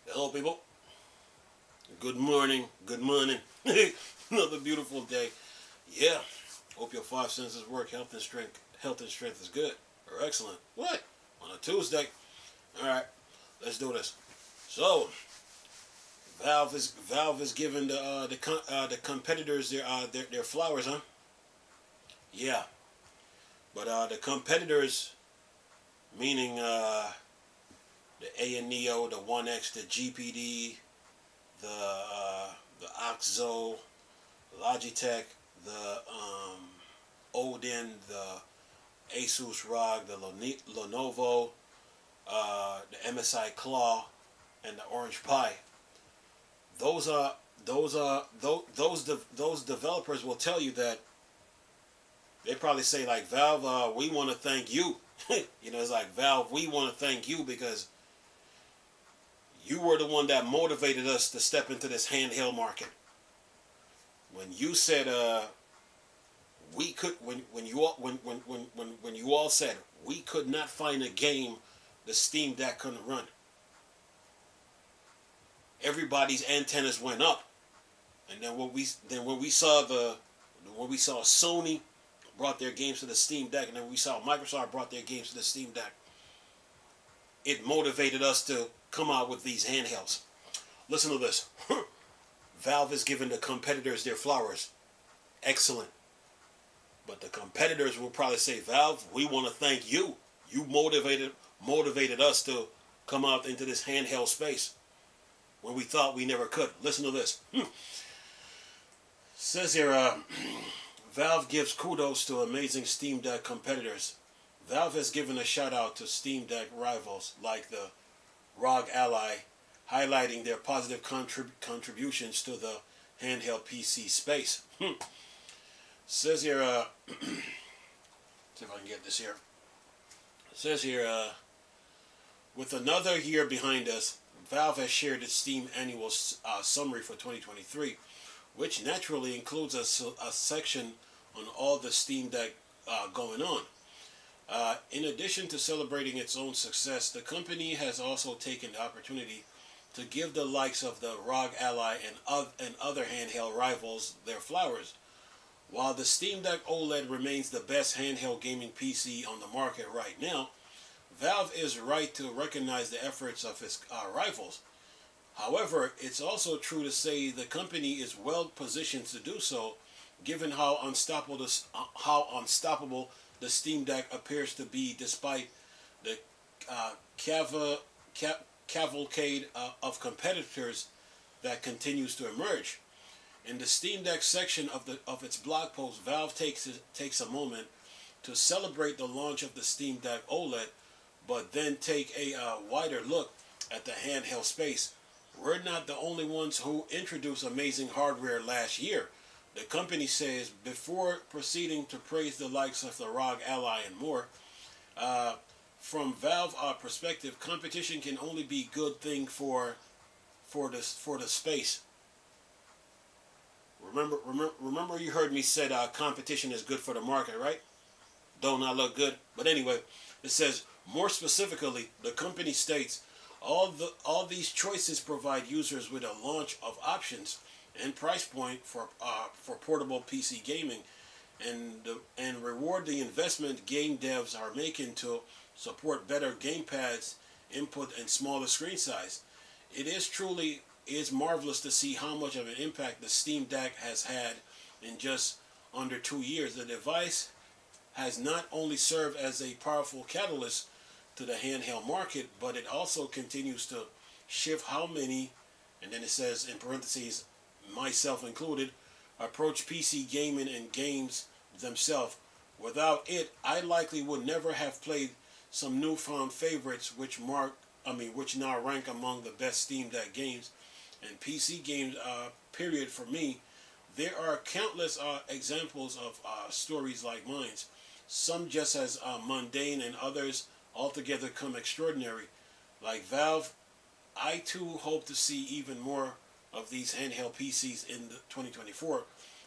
Hello, people. Good morning. Good morning. Another beautiful day. Yeah. Hope your five senses work. Health and strength. Health and strength is good or excellent. What? On a Tuesday. All right. Let's do this. So, Valve is giving the competitors their flowers, huh? Yeah. But the competitors, meaning the A&Neo, the 1X, the GPD, the Oxo, Logitech, the Odin, the Asus ROG, the Lenovo, the MSI Claw, and the Orange Pi. Those developers will tell you that they probably say like, Valve, we want to thank you. It's like, Valve, we want to thank you because you were the one that motivated us to step into this handheld market. When you said we could, when you all said we could not find a game the Steam Deck couldn't run, everybody's antennas went up. And then when we saw Sony brought their games to the Steam Deck, and then we saw Microsoft brought their games to the Steam Deck, it motivated us to come out with these handhelds. Listen to this. Valve is giving the competitors their flowers. Excellent. But the competitors will probably say, Valve, we want to thank you. You motivated us to come out into this handheld space when we thought we never could. Listen to this. Says here, Valve gives kudos to amazing Steam Deck competitors. Valve has given a shout out to Steam Deck rivals like the ROG Ally, highlighting their positive contributions to the handheld PC space. Says here, see if I can get this here. Says here, with another year behind us, Valve has shared its Steam annual summary for 2023, which naturally includes a section on all the Steam Deck going on. In addition to celebrating its own success, the company has also taken the opportunity to give the likes of the ROG Ally and other handheld rivals their flowers. While the Steam Deck OLED remains the best handheld gaming PC on the market right now, Valve is right to recognize the efforts of its rivals. However, it's also true to say the company is well positioned to do so, given how unstoppable the Steam Deck appears to be, despite the cavalcade of competitors that continues to emerge. In the Steam Deck section of its blog post, Valve takes a moment to celebrate the launch of the Steam Deck OLED, but then take a wider look at the handheld space. We're not the only ones who introduced amazing hardware last year, the company says, before proceeding to praise the likes of the ROG Ally and more. From Valve perspective, competition can only be a good thing for the space. Remember you heard me said competition is good for the market, right? Don't I look good? But anyway, it says, more specifically, the company states, all these choices provide users with a launch of options and price point for portable PC gaming, and reward the investment game devs are making to support better gamepads, input, and smaller screen size. It is marvelous to see how much of an impact the Steam Deck has had in just under 2 years. The device has not only served as a powerful catalyst to the handheld market, but it also continues to shift how many, and then it says in parentheses, myself included, approach PC gaming and games themselves. Without it, I likely would never have played some newfound favorites, which now rank among the best Steam Deck games and PC games. Period. For me, there are countless examples of stories like mine. Some just as mundane, and others altogether come extraordinary. Like Valve, I too hope to see even more of these handheld PCs in 2024.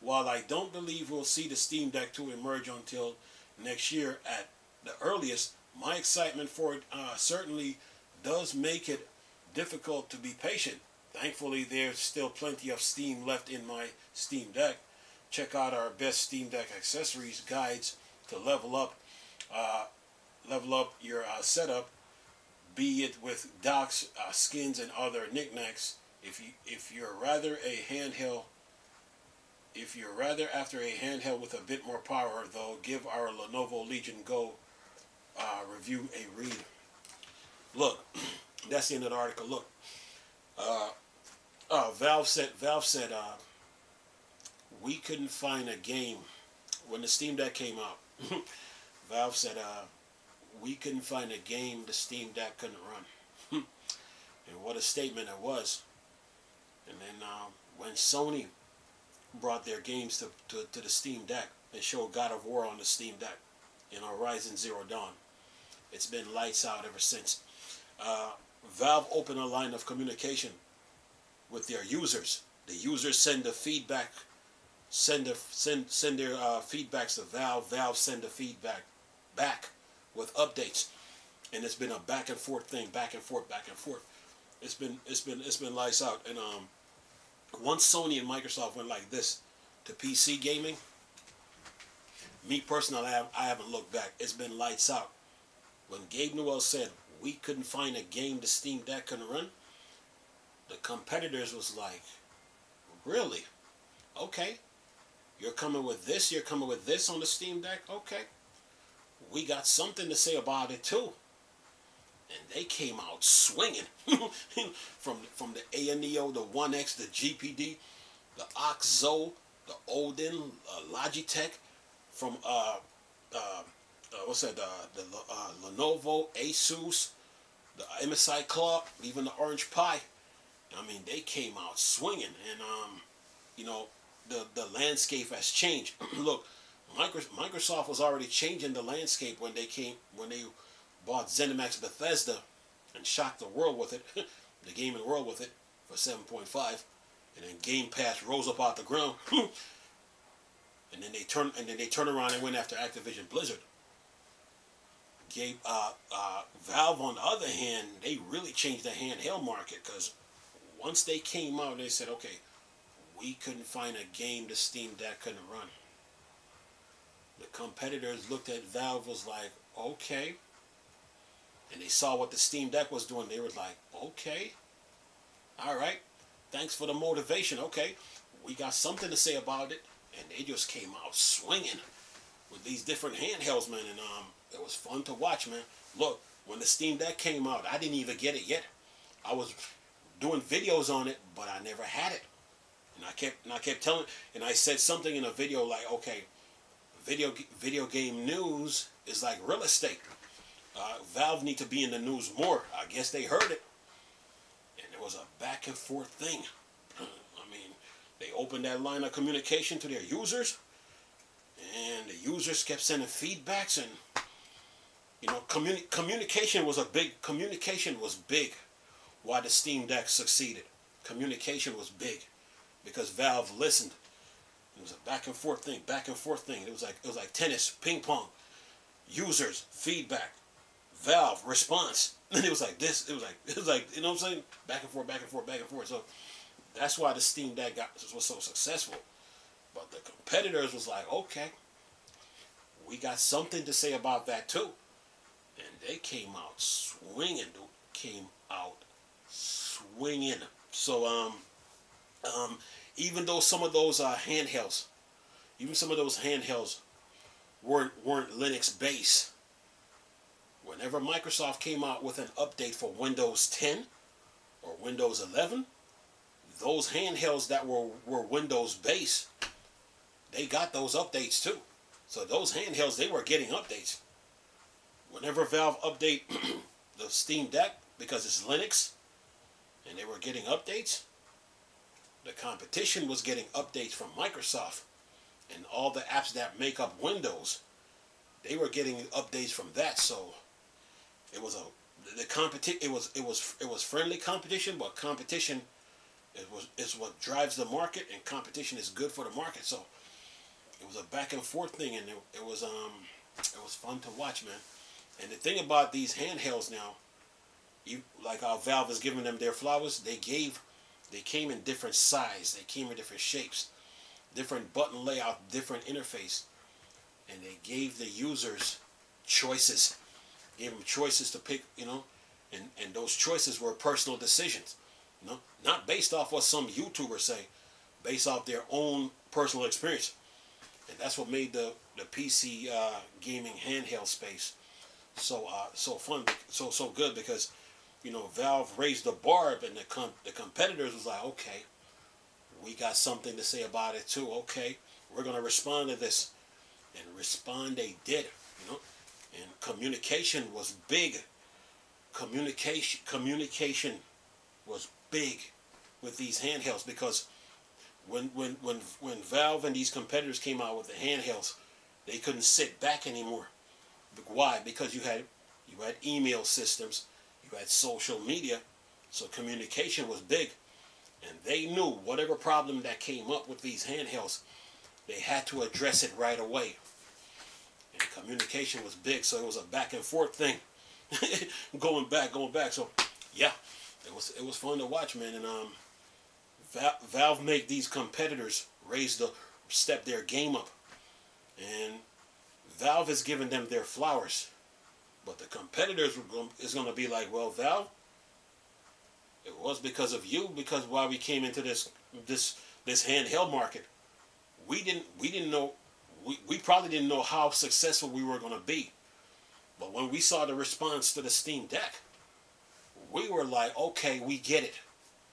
While I don't believe we'll see the Steam Deck 2 emerge until next year at the earliest, my excitement for it certainly does make it difficult to be patient. Thankfully, there's still plenty of steam left in my Steam Deck. Check out our best Steam Deck accessories guides to level up your setup, be it with docks, skins, and other knickknacks. If you're rather after a handheld with a bit more power, though, give our Lenovo Legion Go review a read. Look, that's the end of the article. Look, Valve said we couldn't find a game when the Steam Deck came out. Valve said we couldn't find a game the Steam Deck couldn't run. And what a statement it was. And then when Sony brought their games to the Steam Deck, they showed God of War on the Steam Deck and Horizon Zero Dawn. It's been lights out ever since. Valve opened a line of communication with their users. The users send the feedback, send their feedbacks to Valve. Valve send the feedback back with updates, and it's been a back and forth thing, back and forth. It's been lights out. And once Sony and Microsoft went like this to PC gaming, me personally, I haven't looked back. It's been lights out. When Gabe Newell said we couldn't find a game the Steam Deck couldn't run, the competitors was like, really? Okay. You're coming with this on the Steam Deck? Okay. We got something to say about it too. And they came out swinging. from the ANEO, the 1X, the GPD, the OXO, the Odin, Logitech, from the Lenovo, Asus, the MSI Claw, even the Orange Pi. I mean, they came out swinging, and you know, the landscape has changed. Look, Microsoft was already changing the landscape when they bought ZeniMax Bethesda and shocked the world with it, the gaming world with it, for 7.5, and then Game Pass rose up out the ground, and then they turn around and went after Activision Blizzard. Valve, on the other hand, they really changed the handheld market, because once they came out, they said, okay, we couldn't find a game the Steam Deck couldn't run. The competitors looked at Valve, was like, okay. And they saw what the Steam Deck was doing. They were like, okay. All right. Thanks for the motivation. Okay. We got something to say about it. And they just came out swinging with these different handhelds, man. And it was fun to watch, man. Look, when the Steam Deck came out, I didn't even get it yet. I was doing videos on it, but I never had it. And I kept telling, and I said something in a video like, okay, video game news is like real estate. Valve need to be in the news more. I guess they heard it, and it was a back and forth thing. I mean, they opened that line of communication to their users, and the users kept sending feedbacks, and you know, communication was big. Why the Steam Deck succeeded? Communication was big because Valve listened. It was a back and forth thing. It was like tennis, ping pong. Users, feedback, Valve, response. And it was like this. It was like, you know what I'm saying? Back and forth. So that's why the Steam Deck was so successful. But the competitors was like, okay, we got something to say about that too. And they came out swinging, dude. So, even though some of those handhelds weren't Linux based, whenever Microsoft came out with an update for Windows 10 or Windows 11, those handhelds that were Windows based, they got those updates too. So those handhelds, they were getting updates. Whenever Valve update the Steam Deck, because it's Linux, and they were getting updates, the competition was getting updates from Microsoft, and all the apps that make up Windows, they were getting updates from that. So it was it was friendly competition, but competition is what drives the market, and competition is good for the market. So it was a back and forth thing, and it was fun to watch, man. And the thing about these handhelds now, Like how Valve is giving them their flowers, they came in different size, they came in different shapes, different button layout, different interface, and they gave the users choices, gave them choices to pick, and those choices were personal decisions, not based off what some YouTubers say, based off their own personal experience, and that's what made the PC gaming handheld space so fun, so good, because Valve raised the bar, and the competitors was like, okay, we got something to say about it too. Okay, we're gonna respond to this, and respond they did. And communication was big. Communication was big with these handhelds, because when Valve and these competitors came out with the handhelds, they couldn't sit back anymore. Why? Because you had email systems, you had social media, so communication was big, and they knew whatever problem that came up with these handhelds, they had to address it right away. And communication was big, so it was a back and forth thing, going back. So yeah, it was fun to watch, man. And Valve made these competitors step their game up, and Valve is giving them their flowers, but the competitors is going to be like, well, Valve, it was because of you, because while we came into this handheld market, we didn't know, we probably didn't know how successful we were going to be, but when we saw the response to the Steam Deck, we were like, okay, we get it,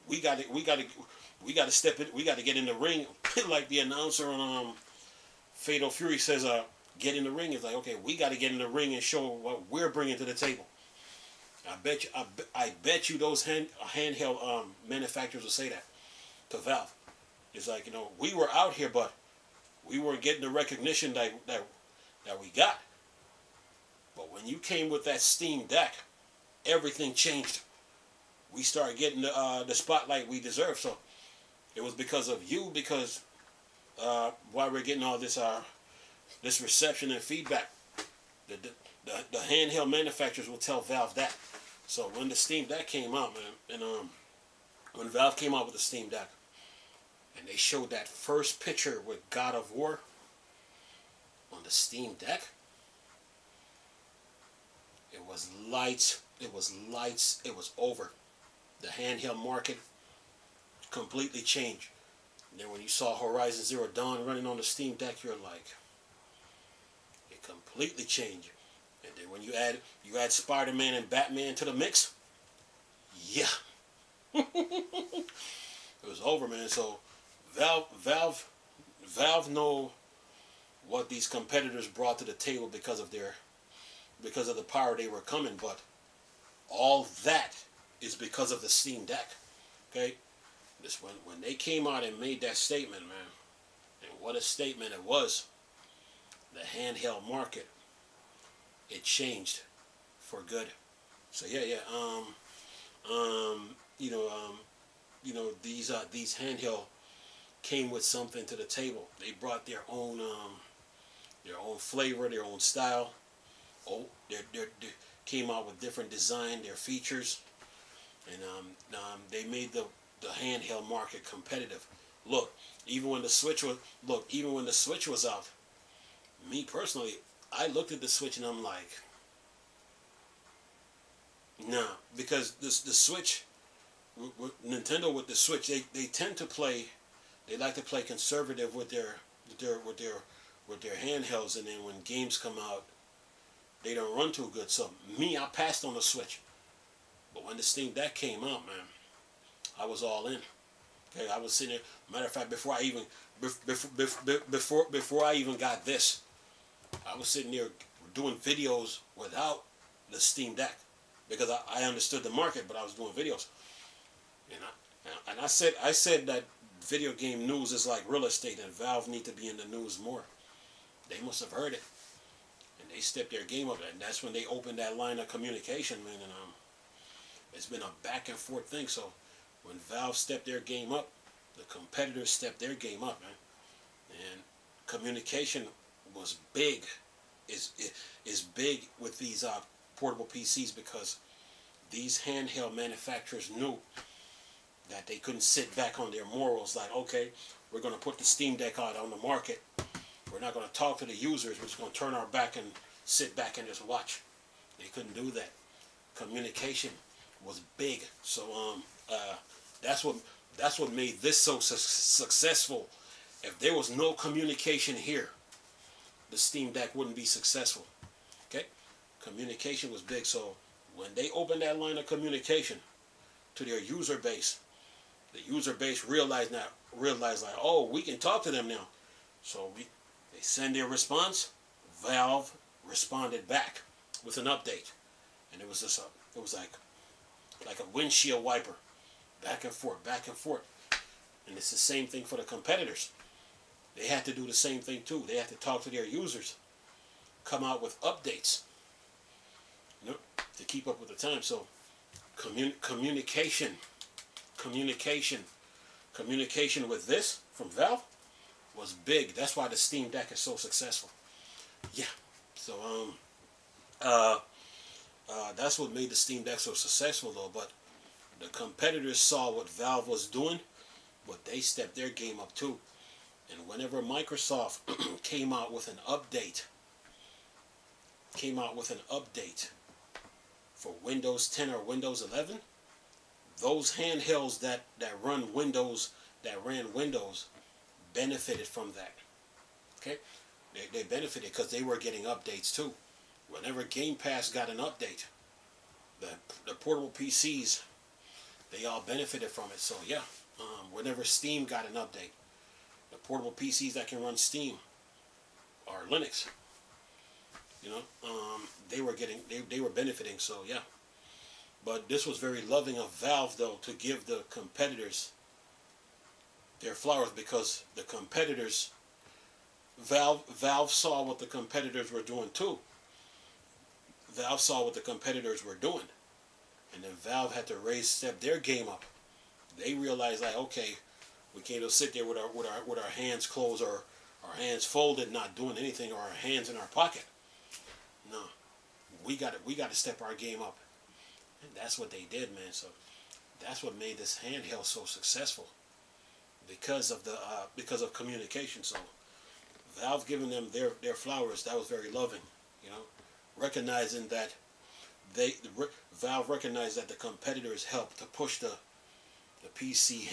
we got to step it, we got to get in the ring, like the announcer on Fatal Fury says, get in the ring. It's like, okay, we got to get in the ring and show what we're bringing to the table. I bet you those handheld manufacturers will say that to Valve. It's like, we were out here, but we weren't getting the recognition that we got. But when you came with that Steam Deck, everything changed. We started getting the spotlight we deserve. So it was because of you, because why we're getting all this reception and feedback. The handheld manufacturers will tell Valve that. So when the Steam Deck came out, man, and when Valve came out with the Steam Deck, and they showed that first picture with God of War on the Steam Deck, it was lights. It was lights. It was over. The handheld market completely changed. And then when you saw Horizon Zero Dawn running on the Steam Deck, you're like, it completely changed. And then when you add Spider-Man and Batman to the mix, yeah, it was over, man. So Valve know what these competitors brought to the table because of the power they were coming, but all that is because of the Steam Deck. Okay, this when they came out and made that statement, man, and what a statement it was. The handheld market, it changed for good. So yeah. These handheld came with something to the table. They brought their own flavor, their own style. Oh, they came out with different design, their features, and they made the handheld market competitive. Look, even when the Switch was out, me personally, I looked at the Switch and I'm like, nah, because the Switch, Nintendo with the Switch, they tend to play, they like to play conservative with their handhelds, and then when games come out, they don't run too good. So me, I passed on the Switch, but when the Steam Deck came out, man, I was all in. Okay, I was sitting there. Matter of fact, before I even got this, I was sitting there doing videos without the Steam Deck, because I understood the market, but I was doing videos. And I said that video game news is like real estate, and Valve need to be in the news more. They must have heard it, and they stepped their game up, and that's when they opened that line of communication, man. And it's been a back and forth thing. So when Valve stepped their game up, the competitors stepped their game up, man. And communication was big, is big with these portable PCs, because these handheld manufacturers knew that they couldn't sit back on their morals like, okay, we're going to put the Steam Deck out on the market. We're not going to talk to the users. We're just going to turn our back and sit back and just watch. They couldn't do that. Communication was big. So that's what made this so successful. If there was no communication here, the Steam Deck wouldn't be successful. Okay? Communication was big. So when they opened that line of communication to their user base, the user base realized like, oh, we can talk to them now. So they send their response. Valve responded back with an update, and it was just it was like a windshield wiper, back and forth, back and forth. And it's the same thing for the competitors. They had to do the same thing too. They had to talk to their users, come out with updates, you know, to keep up with the time. So communication with this from Valve was big. That's why the Steam Deck is so successful. Yeah. So that's what made the Steam Deck so successful though. But the competitors saw what Valve was doing, but they stepped their game up too. And whenever Microsoft came out with an update for Windows 10 or Windows 11, those handhelds that ran Windows benefited from that. Okay, they benefited because they were getting updates too. Whenever Game Pass got an update, the portable PCs, they all benefited from it. So yeah, whenever Steam got an update, the portable PCs that can run Steam or Linux, you know, they were benefiting. So yeah. But this was very loving of Valve, though, to give the competitors their flowers, because the competitors, Valve saw what the competitors were doing too. Valve saw what the competitors were doing, and then Valve had to step their game up. They realized, like, okay, we can't just sit there with our hands closed or our hands folded, not doing anything, or our hands in our pocket. No, we got to step our game up. And that's what they did, man. So that's what made this handheld so successful, because of communication. So Valve giving them their flowers, that was very loving, you know, recognizing that Valve recognized that the competitors helped to push the PC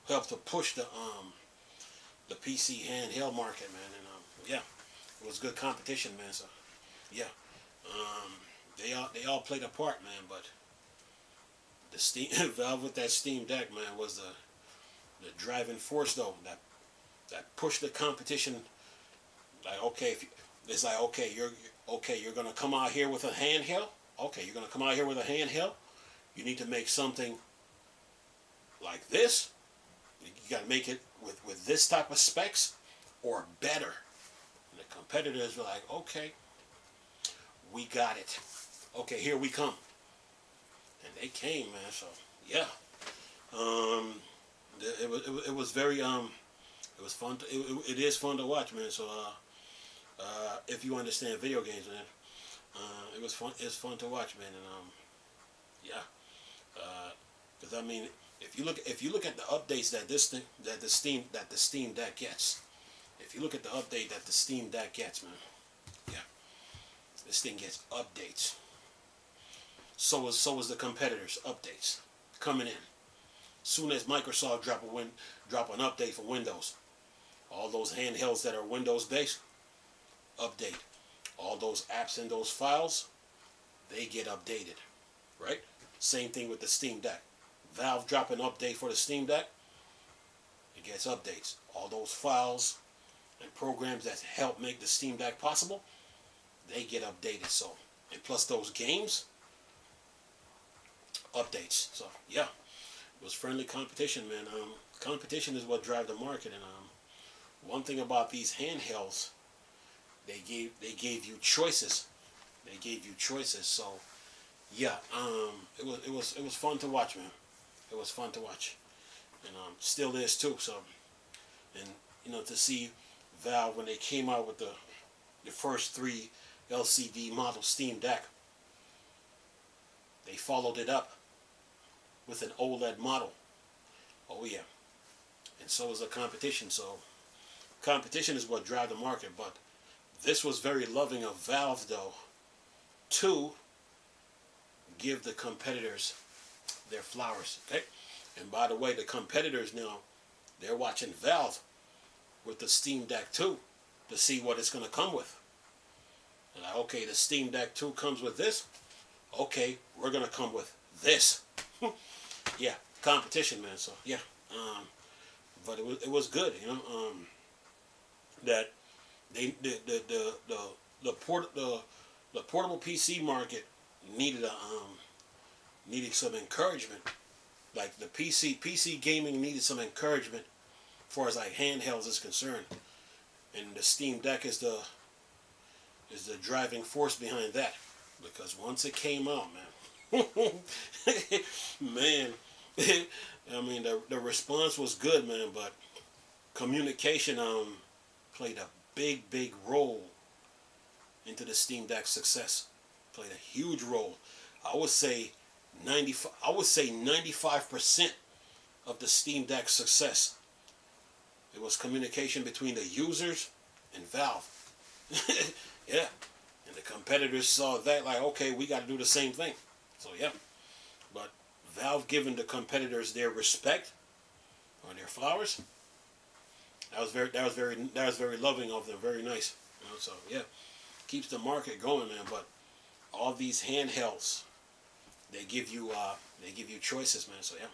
helped to push the PC handheld market, man. And yeah, it was good competition, man. So yeah. They all played a part, man, but the Valve with that Steam Deck, man, was the driving force though, that pushed the competition. Like, okay, it's like, okay, you're gonna come out here with a handheld. Okay, you're gonna come out here with a handheld. You need to make something like this. You gotta make it with this type of specs or better. And the competitors were like, okay, we got it. Okay, here we come. And they came, man. So yeah, it was very it was fun. It is fun to watch, man. So if you understand video games, man, it was fun. It's fun to watch, man. And yeah, because I mean, if you look at the updates that the Steam Deck gets, if you look at the update that the Steam Deck gets, man, yeah, this thing gets updates. So is the competitors' updates coming in. Soon as Microsoft drop an update for Windows, all those handhelds that are Windows based, update. All those apps and those files, they get updated, right? Same thing with the Steam Deck. Valve drop an update for the Steam Deck, it gets updates. All those files and programs that help make the Steam Deck possible, they get updated. So, and plus those games, updates. So yeah, it was friendly competition, man. Competition is what drives the market. And one thing about these handhelds, they gave you choices. They gave you choices. So yeah, it was fun to watch, man. It was fun to watch, and still is too. So, and you know, to see Valve when they came out with the first 3 LCD model Steam Deck, they followed it up with an OLED model. Oh yeah. And so is the competition. So competition is what drives the market. But this was very loving of Valve, though, to give the competitors their flowers. Okay. And by the way, the competitors now, they're watching Valve with the Steam Deck 2 to see what it's going to come with. And like, okay, the Steam Deck 2 comes with this. Okay, we're going to come with this. Yeah, competition, man. So, yeah. But it was good, you know. That the portable PC market needed some encouragement. Like the PC gaming needed some encouragement as far as like handhelds is concerned, and the Steam Deck is the driving force behind that, because once it came out, man, man, I mean the response was good, man, but communication played a big role into the Steam Deck's success. Played a huge role. I would say 95% of the Steam Deck's success. It was communication between the users and Valve. Yeah. And the competitors saw that, like, okay, we got to do the same thing. So yeah. But Valve giving the competitors their respect or their flowers, that was very loving of them, very nice. You know, so yeah. Keeps the market going, man. But all these handhelds, they give you choices, man. So yeah.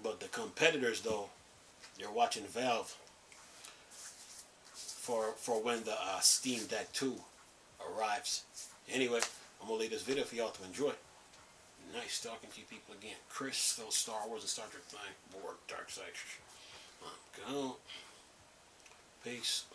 But the competitors, though, they're watching Valve for when the Steam Deck 2 arrives. Anyway, I'm gonna leave this video for y'all to enjoy. Nice talking to you people again. Chris, still Star Wars and Star Trek thing. Borg, Dark Side. Go. Peace.